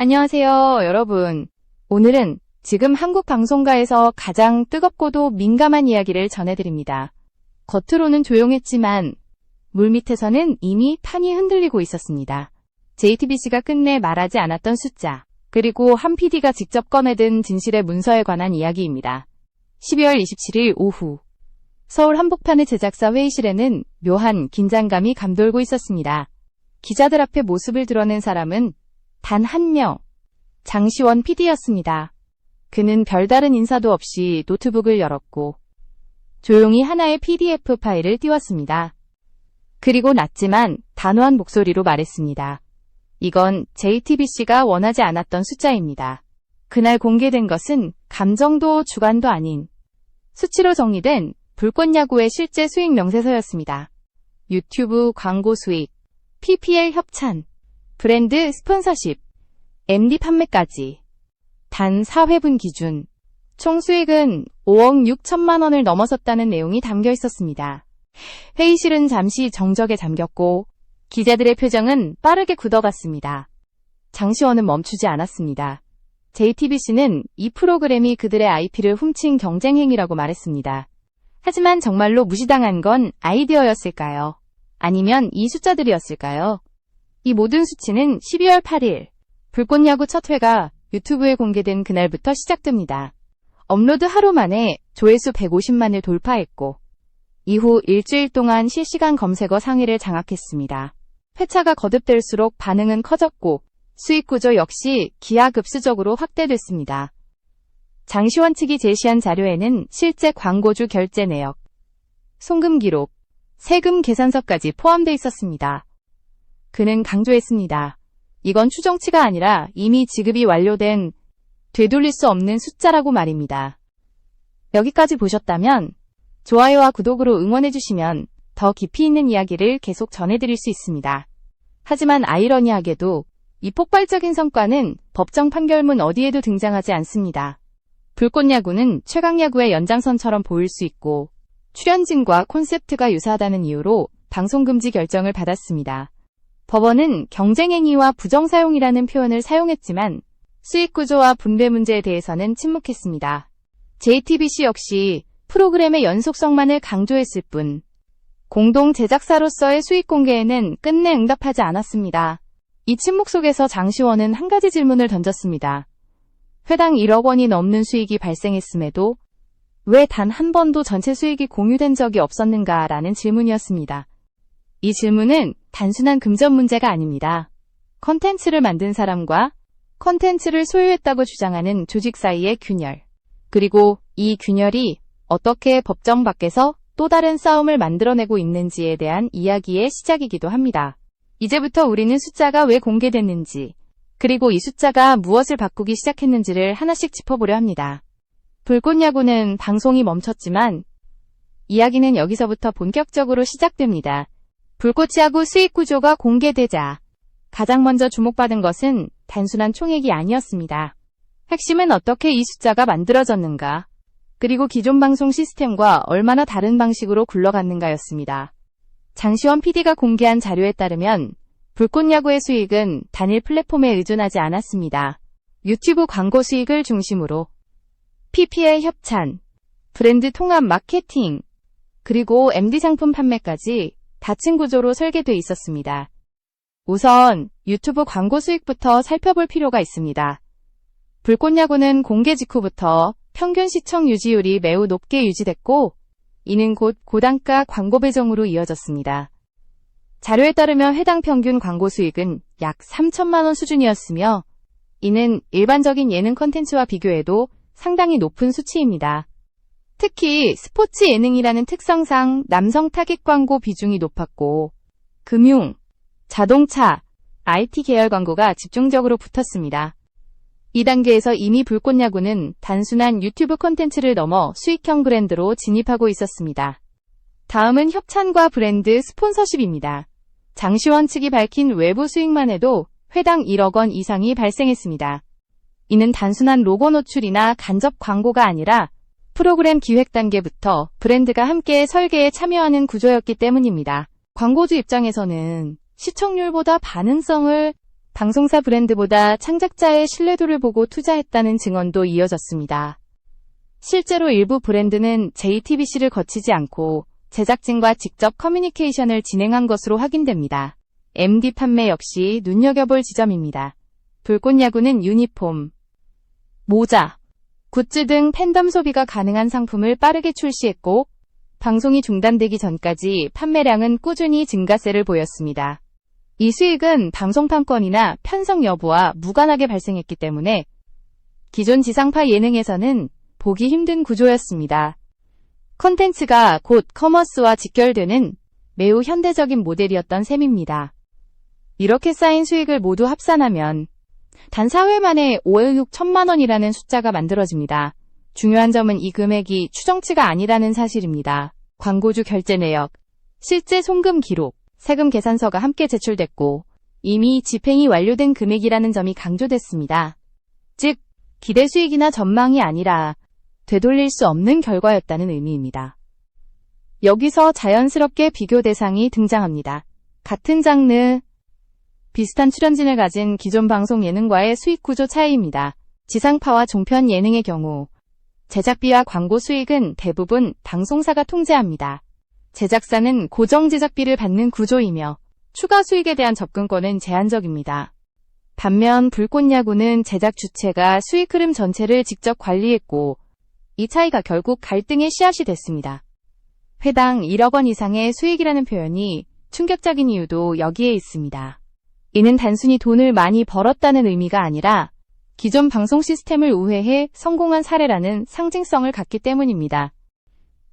안녕하세요, 여러분. 오늘은 지금 한국 방송가에서 가장 뜨겁고도 민감한 이야기를 전해드립니다. 겉으로는 조용했지만 물밑에서는 이미 판이 흔들리고 있었습니다. JTBC가 끝내 말하지 않았던 숫자, 그리고 한 PD가 직접 꺼내든 진실의 문서에 관한 이야기입니다. 12월 27일 오후, 서울 한복판의 제작사 회의실에는 묘한 긴장감이 감돌고 있었습니다. 기자들 앞에 모습을 드러낸 사람은 단 한 명, 장시원 PD였습니다. 그는 별다른 인사도 없이 노트북을 열었고 조용히 하나의 PDF 파일을 띄웠습니다. 그리고 낮지만 단호한 목소리로 말했습니다. 이건 JTBC가 원하지 않았던 숫자입니다. 그날 공개된 것은 감정도 주관도 아닌 수치로 정리된 불꽃야구의 실제 수익 명세서였습니다. 유튜브 광고 수익, PPL 협찬, 브랜드 스폰서십, MD 판매까지 단 4회분 기준 총 수익은 5억 6천만 원을 넘어섰다는 내용이 담겨 있었습니다. 회의실은 잠시 정적에 잠겼고 기자들의 표정은 빠르게 굳어갔습니다. 장시원은 멈추지 않았습니다. JTBC는 이 프로그램이 그들의 IP를 훔친 경쟁 행위라고 말했습니다. 하지만 정말로 무시당한 건 아이디어였을까요? 아니면 이 숫자들이었을까요? 이 모든 수치는 12월 8일 불꽃야구 첫 회가 유튜브에 공개된 그날부터 시작됩니다. 업로드 하루 만에 조회수 150만을 돌파했고 이후 일주일 동안 실시간 검색어 상위를 장악했습니다. 회차가 거듭될수록 반응은 커졌고 수익 구조 역시 기하급수적으로 확대됐습니다. 장시원 측이 제시한 자료에는 실제 광고주 결제 내역, 송금 기록, 세금 계산서까지 포함되어 있었습니다. 그는 강조했습니다. 이건 추정치가 아니라 이미 지급이 완료된 되돌릴 수 없는 숫자라고 말입니다. 여기까지 보셨다면 좋아요와 구독으로 응원해주시면 더 깊이 있는 이야기를 계속 전해드릴 수 있습니다. 하지만 아이러니하게도 이 폭발적인 성과는 법정 판결문 어디에도 등장하지 않습니다. 불꽃야구는 최강야구의 연장선처럼 보일 수 있고 출연진과 콘셉트가 유사하다는 이유로 방송금지 결정을 받았습니다. 법원은 경쟁행위와 부정사용이라는 표현을 사용했지만 수익구조와 분배 문제에 대해서는 침묵했습니다. JTBC 역시 프로그램의 연속성만을 강조했을 뿐 공동 제작사로서의 수익 공개에는 끝내 응답하지 않았습니다. 이 침묵 속에서 장시원은 한 가지 질문을 던졌습니다. 회당 1억 원이 넘는 수익이 발생했음에도 왜 단 한 번도 전체 수익이 공유된 적이 없었는가라는 질문이었습니다. 이 질문은 단순한 금전 문제가 아닙니다. 컨텐츠를 만든 사람과 컨텐츠를 소유했다고 주장하는 조직 사이의 균열, 그리고 이 균열이 어떻게 법정 밖에서 또 다른 싸움을 만들어내고 있는지에 대한 이야기의 시작이기도 합니다. 이제부터 우리는 숫자가 왜 공개됐는지, 그리고 이 숫자가 무엇을 바꾸기 시작했는지를 하나씩 짚어보려 합니다. 불꽃야구는 방송이 멈췄지만 이야기는 여기서부터 본격적으로 시작됩니다. 불꽃야구 수익 구조가 공개되자 가장 먼저 주목받은 것은 단순한 총액이 아니었습니다. 핵심은 어떻게 이 숫자가 만들어졌는가, 그리고 기존 방송 시스템과 얼마나 다른 방식으로 굴러갔는가였습니다. 장시원 PD가 공개한 자료에 따르면 불꽃야구의 수익은 단일 플랫폼에 의존하지 않았습니다. 유튜브 광고 수익을 중심으로 PPL 협찬, 브랜드 통합 마케팅, 그리고 MD 상품 판매까지 다층 구조로 설계돼 있었습니다. 우선 유튜브 광고 수익부터 살펴볼 필요가 있습니다. 불꽃야구는 공개 직후부터 평균 시청 유지율이 매우 높게 유지됐고 이는 곧 고단가 광고 배정으로 이어졌습니다. 자료에 따르면 해당 평균 광고 수익은 약 3천만 원 수준이었으며 이는 일반적인 예능 콘텐츠와 비교해도 상당히 높은 수치입니다. 특히 스포츠 예능이라는 특성상 남성 타깃 광고 비중이 높았고 금융, 자동차, IT 계열 광고가 집중적으로 붙었습니다. 이 단계에서 이미 불꽃야구는 단순한 유튜브 콘텐츠를 넘어 수익형 브랜드로 진입하고 있었습니다. 다음은 협찬과 브랜드 스폰서십입니다. 장시원 측이 밝힌 외부 수익만 해도 회당 1억 원 이상이 발생했습니다. 이는 단순한 로고 노출이나 간접 광고가 아니라 프로그램 기획 단계부터 브랜드가 함께 설계에 참여하는 구조였기 때문입니다. 광고주 입장에서는 시청률보다 반응성을 방송사 브랜드보다 창작자의 신뢰도를 보고 투자했다는 증언도 이어졌습니다. 실제로 일부 브랜드는 JTBC를 거치지 않고 제작진과 직접 커뮤니케이션을 진행한 것으로 확인됩니다. MD 판매 역시 눈여겨볼 지점입니다. 불꽃야구는 유니폼, 모자, 굿즈 등 팬덤 소비가 가능한 상품을 빠르게 출시했고 방송이 중단되기 전까지 판매량은 꾸준히 증가세를 보였습니다. 이 수익은 방송판권이나 편성 여부와 무관하게 발생했기 때문에 기존 지상파 예능에서는 보기 힘든 구조였습니다. 콘텐츠가 곧 커머스와 직결되는 매우 현대적인 모델이었던 셈입니다. 이렇게 쌓인 수익을 모두 합산하면 단 4회 만에 5억 6천만 원이라는 숫자가 만들어집니다. 중요한 점은 이 금액이 추정치가 아니라는 사실입니다. 광고주 결제 내역, 실제 송금 기록, 세금 계산서가 함께 제출됐고 이미 집행이 완료된 금액이라는 점이 강조됐습니다. 즉, 기대 수익이나 전망이 아니라 되돌릴 수 없는 결과였다는 의미입니다. 여기서 자연스럽게 비교 대상이 등장합니다. 같은 장르, 비슷한 출연진을 가진 기존 방송 예능과의 수익 구조 차이입니다. 지상파와 종편 예능의 경우 제작비와 광고 수익은 대부분 방송사가 통제합니다. 제작사는 고정 제작비를 받는 구조이며 추가 수익에 대한 접근권은 제한적입니다. 반면 불꽃야구는 제작 주체가 수익 흐름 전체를 직접 관리했고 이 차이가 결국 갈등의 씨앗이 됐습니다. 회당 1억 원 이상의 수익이라는 표현이 충격적인 이유도 여기에 있습니다. 이는 단순히 돈을 많이 벌었다는 의미가 아니라 기존 방송 시스템을 우회해 성공한 사례라는 상징성을 갖기 때문입니다.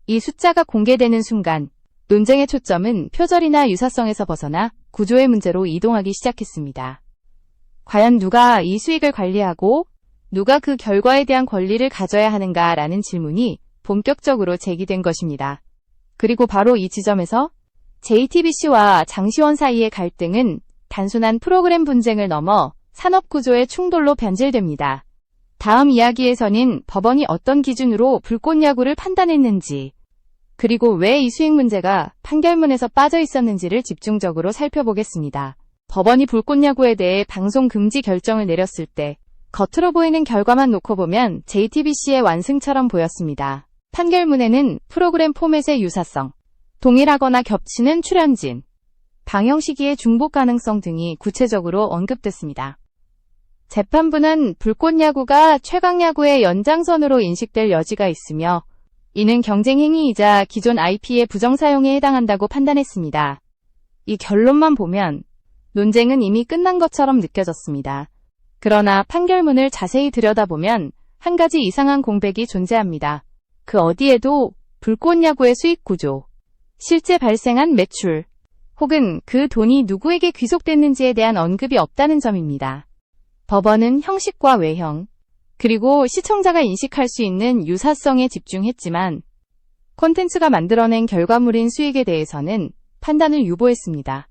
이 숫자가 공개되는 순간 논쟁의 초점은 표절이나 유사성에서 벗어나 구조의 문제로 이동하기 시작했습니다. 과연 누가 이 수익을 관리하고 누가 그 결과에 대한 권리를 가져야 하는가라는 질문이 본격적으로 제기된 것입니다. 그리고 바로 이 지점에서 JTBC와 장시원 사이의 갈등은 단순한 프로그램 분쟁을 넘어 산업구조의 충돌로 변질됩니다. 다음 이야기에서는 법원이 어떤 기준으로 불꽃야구를 판단했는지, 그리고 왜 이 수익 문제가 판결문에서 빠져 있었는지를 집중적으로 살펴보겠습니다. 법원이 불꽃야구에 대해 방송 금지 결정을 내렸을 때 겉으로 보이는 결과만 놓고 보면 JTBC의 완승처럼 보였습니다. 판결문에는 프로그램 포맷의 유사성, 동일하거나 겹치는 출연진, 방영 시기의 중복 가능성 등이 구체적으로 언급됐습니다. 재판부는 불꽃야구가 최강야구의 연장선으로 인식될 여지가 있으며 이는 경쟁 행위이자 기존 IP의 부정사용에 해당한다고 판단했습니다. 이 결론만 보면 논쟁은 이미 끝난 것처럼 느껴졌습니다. 그러나 판결문을 자세히 들여다보면 한 가지 이상한 공백이 존재합니다. 그 어디에도 불꽃야구의 수익 구조, 실제 발생한 매출, 혹은 그 돈이 누구에게 귀속됐는지에 대한 언급이 없다는 점입니다. 법원은 형식과 외형, 그리고 시청자가 인식할 수 있는 유사성에 집중했지만 콘텐츠가 만들어낸 결과물인 수익에 대해서는 판단을 유보했습니다.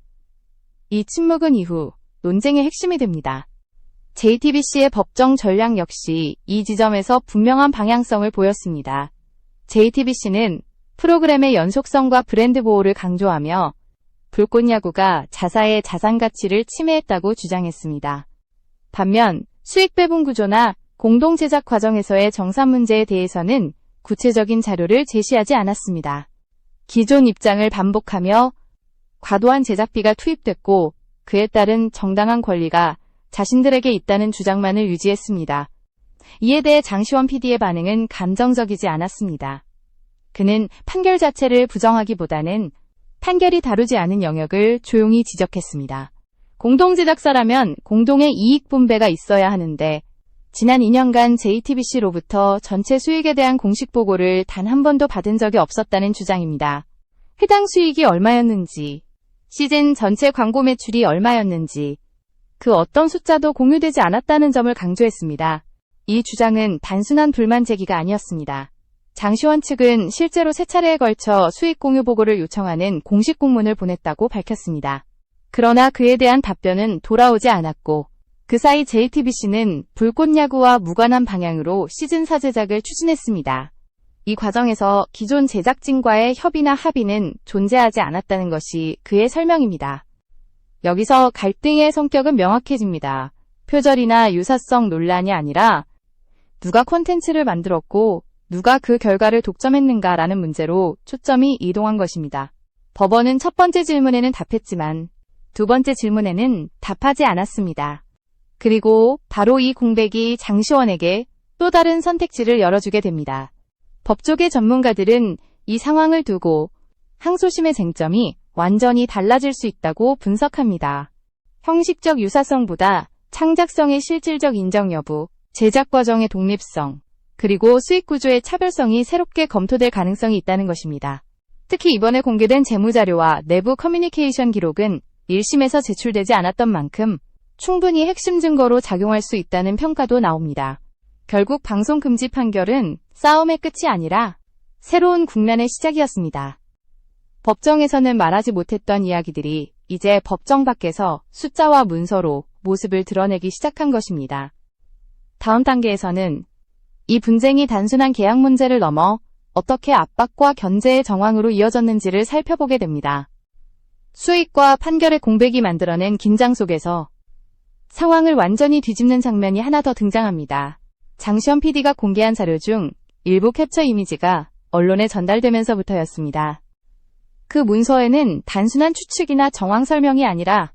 이 침묵은 이후 논쟁의 핵심이 됩니다. JTBC의 법정 전략 역시 이 지점에서 분명한 방향성을 보였습니다. JTBC는 프로그램의 연속성과 브랜드 보호를 강조하며 불꽃야구가 자사의 자산 가치를 침해했다고 주장했습니다. 반면 수익 배분 구조나 공동 제작 과정에서의 정산 문제에 대해서는 구체적인 자료를 제시하지 않았습니다. 기존 입장을 반복하며 과도한 제작비가 투입됐고 그에 따른 정당한 권리가 자신들에게 있다는 주장만을 유지했습니다. 이에 대해 장시원 PD의 반응은 감정적이지 않았습니다. 그는 판결 자체를 부정하기보다는 판결이 다루지 않은 영역을 조용히 지적했습니다. 공동 제작사라면 공동의 이익 분배가 있어야 하는데 지난 2년간 JTBC로부터 전체 수익에 대한 공식 보고를 단 한 번도 받은 적이 없었다는 주장입니다. 해당 수익이 얼마였는지, 시즌 전체 광고 매출이 얼마였는지, 그 어떤 숫자도 공유되지 않았다는 점을 강조했습니다. 이 주장은 단순한 불만 제기가 아니었습니다. 장시원 측은 실제로 3차례에 걸쳐 수익 공유 보고를 요청하는 공식 공문을 보냈다고 밝혔습니다. 그러나 그에 대한 답변은 돌아오지 않았고 그 사이 JTBC는 불꽃야구와 무관한 방향으로 시즌4 제작을 추진했습니다. 이 과정에서 기존 제작진과의 협의나 합의는 존재하지 않았다는 것이 그의 설명입니다. 여기서 갈등의 성격은 명확해집니다. 표절이나 유사성 논란이 아니라 누가 콘텐츠를 만들었고 누가 그 결과를 독점했는가라는 문제로 초점이 이동한 것입니다. 법원은 첫 번째 질문에는 답했지만 두 번째 질문에는 답하지 않았습니다. 그리고 바로 이 공백이 장시원에게 또 다른 선택지를 열어주게 됩니다. 법조계 전문가들은 이 상황을 두고 항소심의 쟁점이 완전히 달라질 수 있다고 분석합니다. 형식적 유사성보다 창작성의 실질적 인정 여부, 제작 과정의 독립성, 그리고 수익 구조의 차별성이 새롭게 검토될 가능성이 있다는 것입니다. 특히 이번에 공개된 재무자료와 내부 커뮤니케이션 기록은 1심에서 제출되지 않았던 만큼 충분히 핵심 증거로 작용할 수 있다는 평가도 나옵니다. 결국 방송 금지 판결은 싸움의 끝이 아니라 새로운 국면의 시작이었습니다. 법정에서는 말하지 못했던 이야기들이 이제 법정 밖에서 숫자와 문서로 모습을 드러내기 시작한 것입니다. 다음 단계에서는 이 분쟁이 단순한 계약 문제를 넘어 어떻게 압박과 견제의 정황으로 이어졌는지를 살펴보게 됩니다. 수익과 판결의 공백이 만들어낸 긴장 속에서 상황을 완전히 뒤집는 장면이 하나 더 등장합니다. 장시현 PD가 공개한 자료 중 일부 캡처 이미지가 언론에 전달되면서부터였습니다. 그 문서에는 단순한 추측이나 정황 설명이 아니라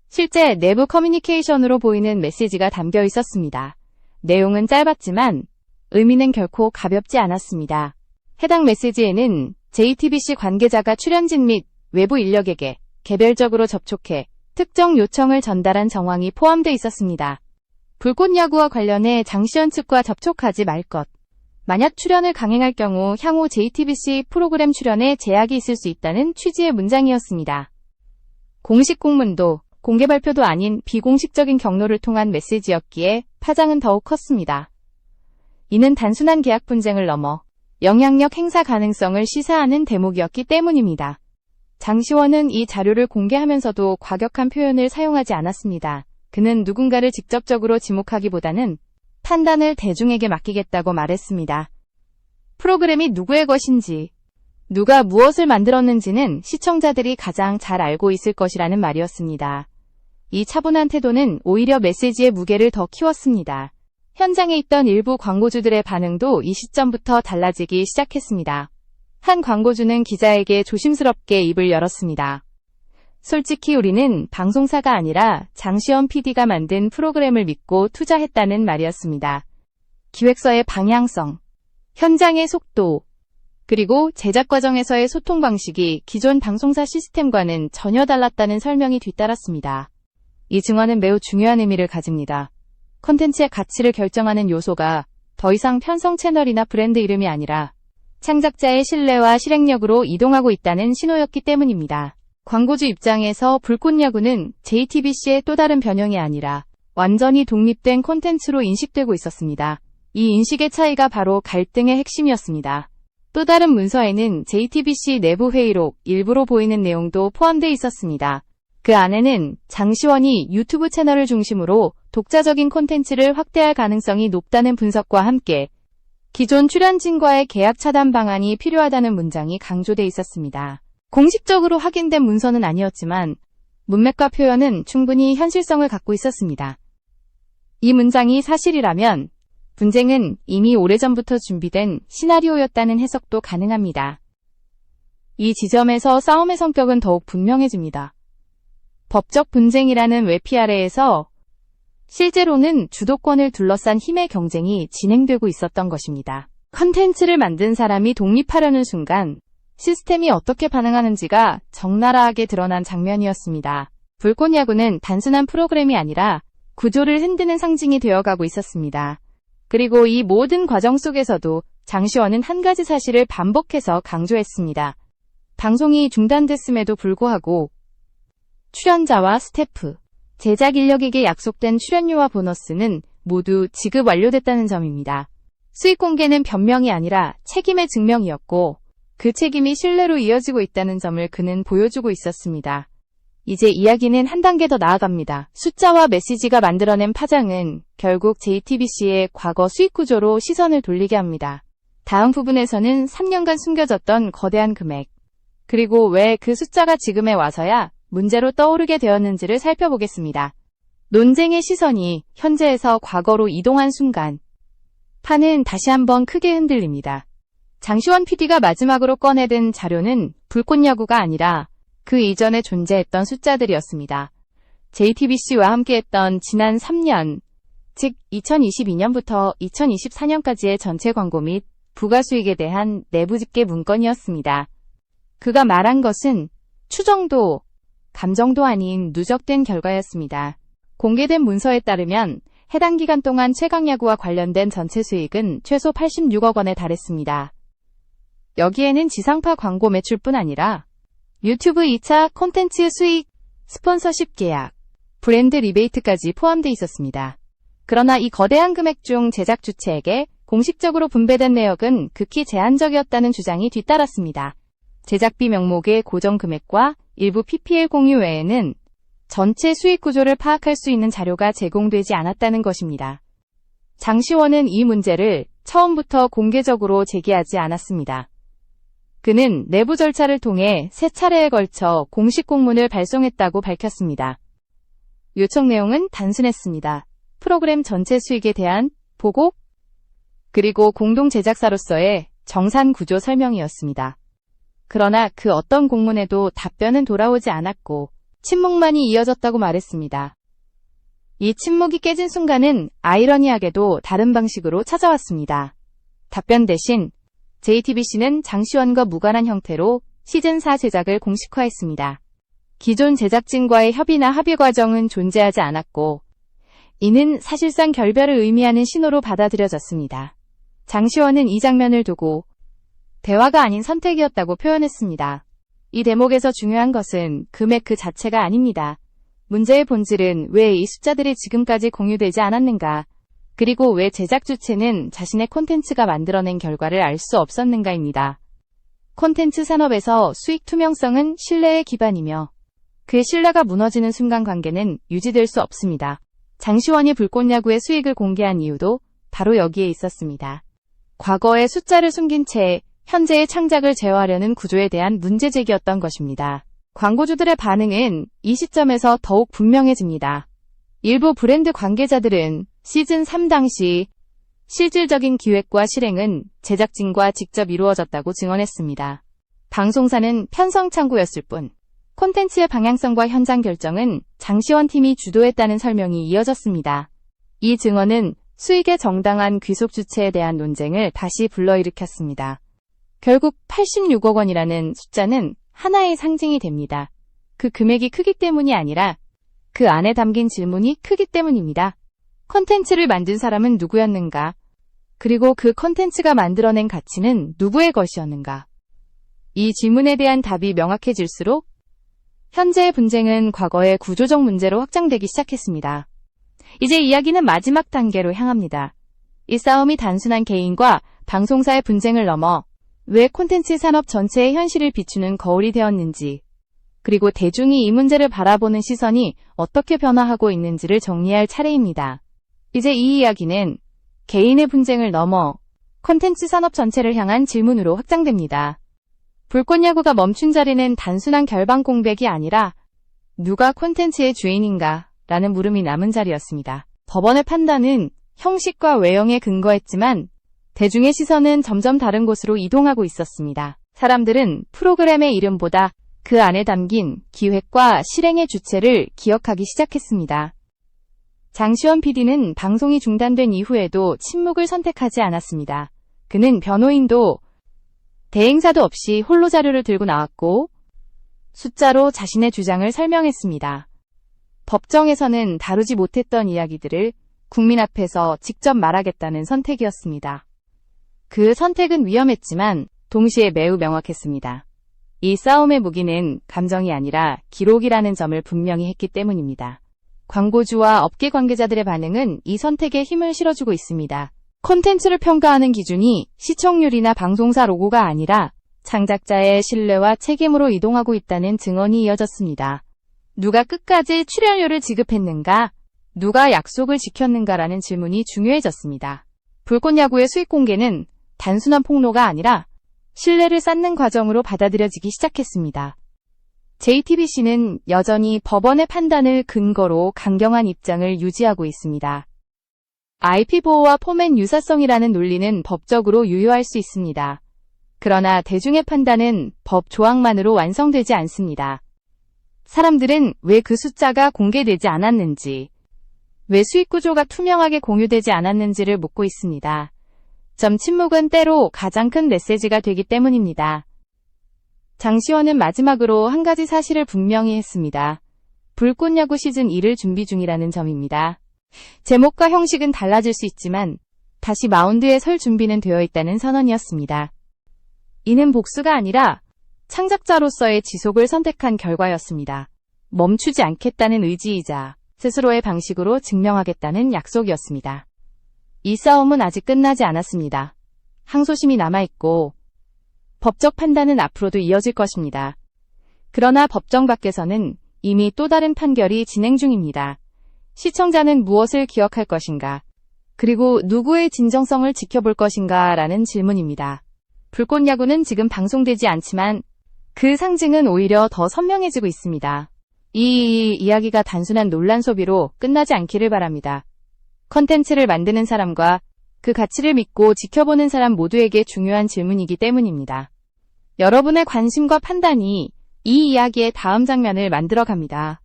실제 내부 커뮤니케이션으로 보이는 메시지가 담겨 있었습니다. 내용은 짧았지만 의미는 결코 가볍지 않았습니다. 해당 메시지에는 JTBC 관계자가 출연진 및 외부 인력에게 개별적으로 접촉해 특정 요청을 전달한 정황이 포함되어 있었습니다. 불꽃야구와 관련해 장시현 측과 접촉하지 말 것. 만약 출연을 강행할 경우 향후 JTBC 프로그램 출연에 제약이 있을 수 있다는 취지의 문장이었습니다. 공식 공문도 공개 발표도 아닌 비공식적인 경로를 통한 메시지였기에 파장은 더욱 컸습니다. 이는 단순한 계약 분쟁을 넘어 영향력 행사 가능성을 시사하는 대목이었기 때문입니다. 장시원은 이 자료를 공개하면서도 과격한 표현을 사용하지 않았습니다. 그는 누군가를 직접적으로 지목하기보다는 판단을 대중에게 맡기겠다고 말했습니다. 프로그램이 누구의 것인지, 누가 무엇을 만들었는지는 시청자들이 가장 잘 알고 있을 것이라는 말이었습니다. 이 차분한 태도는 오히려 메시지의 무게를 더 키웠습니다. 현장에 있던 일부 광고주들의 반응도 이 시점부터 달라지기 시작했습니다. 한 광고주는 기자에게 조심스럽게 입을 열었습니다. 솔직히 우리는 방송사가 아니라 장시현 PD가 만든 프로그램을 믿고 투자했다는 말이었습니다. 기획서의 방향성, 현장의 속도, 그리고 제작 과정에서의 소통 방식이 기존 방송사 시스템과는 전혀 달랐다는 설명이 뒤따랐습니다. 이 증언은 매우 중요한 의미를 가집니다. 콘텐츠의 가치를 결정하는 요소가 더 이상 편성 채널이나 브랜드 이름이 아니라 창작자의 신뢰와 실행력으로 이동하고 있다는 신호였기 때문입니다. 광고주 입장에서 불꽃야구는 JTBC의 또 다른 변형이 아니라 완전히 독립된 콘텐츠로 인식되고 있었습니다. 이 인식의 차이가 바로 갈등의 핵심이었습니다. 또 다른 문서에는 JTBC 내부 회의록 일부로 보이는 내용도 포함되어 있었습니다. 그 안에는 장시원이 유튜브 채널을 중심으로 독자적인 콘텐츠를 확대할 가능성이 높다는 분석과 함께 기존 출연진과의 계약 차단 방안이 필요하다는 문장이 강조돼 있었습니다. 공식적으로 확인된 문서는 아니었지만 문맥과 표현은 충분히 현실성을 갖고 있었습니다. 이 문장이 사실이라면 분쟁은 이미 오래전부터 준비된 시나리오였다는 해석도 가능합니다. 이 지점에서 싸움의 성격은 더욱 분명해집니다. 법적 분쟁이라는 외피 아래에서 실제로는 주도권을 둘러싼 힘의 경쟁이 진행되고 있었던 것입니다. 컨텐츠를 만든 사람이 독립하려는 순간 시스템이 어떻게 반응하는지가 적나라하게 드러난 장면이었습니다. 불꽃야구는 단순한 프로그램이 아니라 구조를 흔드는 상징이 되어가고 있었습니다. 그리고 이 모든 과정 속에서도 장시원은 한 가지 사실을 반복해서 강조했습니다. 방송이 중단됐음에도 불구하고 출연자와 스태프, 제작 인력에게 약속된 출연료와 보너스는 모두 지급 완료됐다는 점입니다. 수익 공개는 변명이 아니라 책임의 증명이었고 그 책임이 신뢰로 이어지고 있다는 점을 그는 보여주고 있었습니다. 이제 이야기는 한 단계 더 나아갑니다. 숫자와 메시지가 만들어낸 파장은 결국 JTBC의 과거 수익 구조로 시선을 돌리게 합니다. 다음 부분에서는 3년간 숨겨졌던 거대한 금액, 그리고 왜 그 숫자가 지금에 와서야 문제로 떠오르게 되었는지를 살펴보겠습니다. 논쟁의 시선이 현재에서 과거로 이동한 순간, 판은 다시 한번 크게 흔들립니다. 장시원 PD가 마지막으로 꺼내든 자료는 불꽃야구가 아니라 그 이전에 존재했던 숫자들이었습니다. JTBC와 함께했던 지난 3년, 즉 2022년부터 2024년까지의 전체 광고 및 부가수익에 대한 내부 집계 문건이었습니다. 그가 말한 것은 추정도, 감정도 아닌 누적된 결과였습니다. 공개된 문서에 따르면 해당 기간 동안 최강야구와 관련된 전체 수익은 최소 86억 원에 달했습니다. 여기에는 지상파 광고 매출뿐 아니라 유튜브 2차 콘텐츠 수익, 스폰서십 계약, 브랜드 리베이트까지 포함되어 있었습니다. 그러나 이 거대한 금액 중 제작 주체에게 공식적으로 분배된 내역은 극히 제한적이었다는 주장이 뒤따랐습니다. 제작비 명목의 고정 금액과 일부 PPL 공유 외에는 전체 수익 구조를 파악할 수 있는 자료가 제공되지 않았다는 것입니다. 장시원은 이 문제를 처음부터 공개적으로 제기하지 않았습니다. 그는 내부 절차를 통해 3차례에 걸쳐 공식 공문을 발송했다고 밝혔습니다. 요청 내용은 단순했습니다. 프로그램 전체 수익에 대한 보고, 그리고 공동 제작사로서의 정산 구조 설명이었습니다. 그러나 그 어떤 공문에도 답변은 돌아오지 않았고 침묵만이 이어졌다고 말했습니다. 이 침묵이 깨진 순간은 아이러니하게도 다른 방식으로 찾아왔습니다. 답변 대신 JTBC는 장시원과 무관한 형태로 시즌4 제작을 공식화했습니다. 기존 제작진과의 협의나 합의 과정은 존재하지 않았고 이는 사실상 결별을 의미하는 신호로 받아들여졌습니다. 장시원은 이 장면을 두고 대화가 아닌 선택이었다고 표현했습니다. 이 대목에서 중요한 것은 금액 그 자체가 아닙니다. 문제의 본질은 왜 이 숫자들이 지금까지 공유되지 않았는가, 그리고 왜 제작 주체는 자신의 콘텐츠가 만들어낸 결과를 알 수 없었는가입니다. 콘텐츠 산업에서 수익 투명성은 신뢰의 기반이며 그 신뢰가 무너지는 순간 관계는 유지될 수 없습니다. 장시원이 불꽃야구의 수익을 공개한 이유도 바로 여기에 있었습니다. 과거의 숫자를 숨긴 채 현재의 창작을 제어하려는 구조에 대한 문제 제기였던 것입니다. 광고주들의 반응은 이 시점에서 더욱 분명해집니다. 일부 브랜드 관계자들은 시즌3 당시 실질적인 기획과 실행은 제작진과 직접 이루어졌다고 증언했습니다. 방송사는 편성 창구였을 뿐, 콘텐츠의 방향성과 현장 결정은 장시원 팀이 주도했다는 설명이 이어졌습니다. 이 증언은 수익의 정당한 귀속 주체에 대한 논쟁을 다시 불러일으켰습니다. 결국 86억 원이라는 숫자는 하나의 상징이 됩니다. 그 금액이 크기 때문이 아니라 그 안에 담긴 질문이 크기 때문입니다. 콘텐츠를 만든 사람은 누구였는가? 그리고 그 콘텐츠가 만들어낸 가치는 누구의 것이었는가? 이 질문에 대한 답이 명확해질수록 현재의 분쟁은 과거의 구조적 문제로 확장되기 시작했습니다. 이제 이야기는 마지막 단계로 향합니다. 이 싸움이 단순한 개인과 방송사의 분쟁을 넘어 왜 콘텐츠 산업 전체의 현실을 비추는 거울이 되었는지, 그리고 대중이 이 문제를 바라보는 시선이 어떻게 변화하고 있는지를 정리할 차례입니다. 이제 이 이야기는 개인의 분쟁을 넘어 콘텐츠 산업 전체를 향한 질문으로 확장됩니다. 불꽃야구가 멈춘 자리는 단순한 결방 공백이 아니라 누가 콘텐츠의 주인인가? 라는 물음이 남은 자리였습니다. 법원의 판단은 형식과 외형에 근거했지만 대중의 시선은 점점 다른 곳으로 이동하고 있었습니다. 사람들은 프로그램의 이름보다 그 안에 담긴 기획과 실행의 주체를 기억하기 시작했습니다. 장시원 PD는 방송이 중단된 이후에도 침묵을 선택하지 않았습니다. 그는 변호인도 대행사도 없이 홀로 자료를 들고 나왔고 숫자로 자신의 주장을 설명했습니다. 법정에서는 다루지 못했던 이야기들을 국민 앞에서 직접 말하겠다는 선택이었습니다. 그 선택은 위험했지만 동시에 매우 명확했습니다. 이 싸움의 무기는 감정이 아니라 기록이라는 점을 분명히 했기 때문입니다. 광고주와 업계 관계자들의 반응은 이 선택에 힘을 실어주고 있습니다. 콘텐츠를 평가하는 기준이 시청률이나 방송사 로고가 아니라 창작자의 신뢰와 책임으로 이동하고 있다는 증언이 이어졌습니다. 누가 끝까지 출연료를 지급했는가? 누가 약속을 지켰는가라는 질문이 중요해졌습니다. 불꽃야구의 수익 공개는 단순한 폭로가 아니라 신뢰를 쌓는 과정으로 받아들여지기 시작했습니다. JTBC는 여전히 법원의 판단을 근거로 강경한 입장을 유지하고 있습니다. IP 보호와 포맷 유사성이라는 논리는 법적으로 유효할 수 있습니다. 그러나 대중의 판단은 법 조항만으로 완성되지 않습니다. 사람들은 왜 그 숫자가 공개되지 않았는지, 왜 수익 구조가 투명하게 공유되지 않았는지를 묻고 있습니다. 침묵은 때로 가장 큰 메시지가 되기 때문입니다. 장시원은 마지막으로 한 가지 사실을 분명히 했습니다. 불꽃야구 시즌 2를 준비 중이라는 점입니다. 제목과 형식은 달라질 수 있지만 다시 마운드에 설 준비는 되어 있다는 선언이었습니다. 이는 복수가 아니라 창작자로서의 지속을 선택한 결과였습니다. 멈추지 않겠다는 의지이자 스스로의 방식으로 증명하겠다는 약속이었습니다. 이 싸움은 아직 끝나지 않았습니다. 항소심이 남아있고 법적 판단은 앞으로도 이어질 것입니다. 그러나 법정 밖에서는 이미 또 다른 판결이 진행 중입니다. 시청자는 무엇을 기억할 것인가? 그리고 누구의 진정성을 지켜볼 것인가? 라는 질문입니다. 불꽃야구는 지금 방송되지 않지만 그 상징은 오히려 더 선명해지고 있습니다. 이 이야기가 단순한 논란 소비로 끝나지 않기를 바랍니다. 컨텐츠를 만드는 사람과 그 가치를 믿고 지켜보는 사람 모두에게 중요한 질문이기 때문입니다. 여러분의 관심과 판단이 이 이야기의 다음 장면을 만들어갑니다.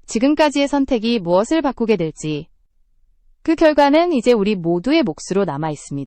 지금까지의 선택이 무엇을 바꾸게 될지, 그 결과는 이제 우리 모두의 몫으로 남아 있습니다.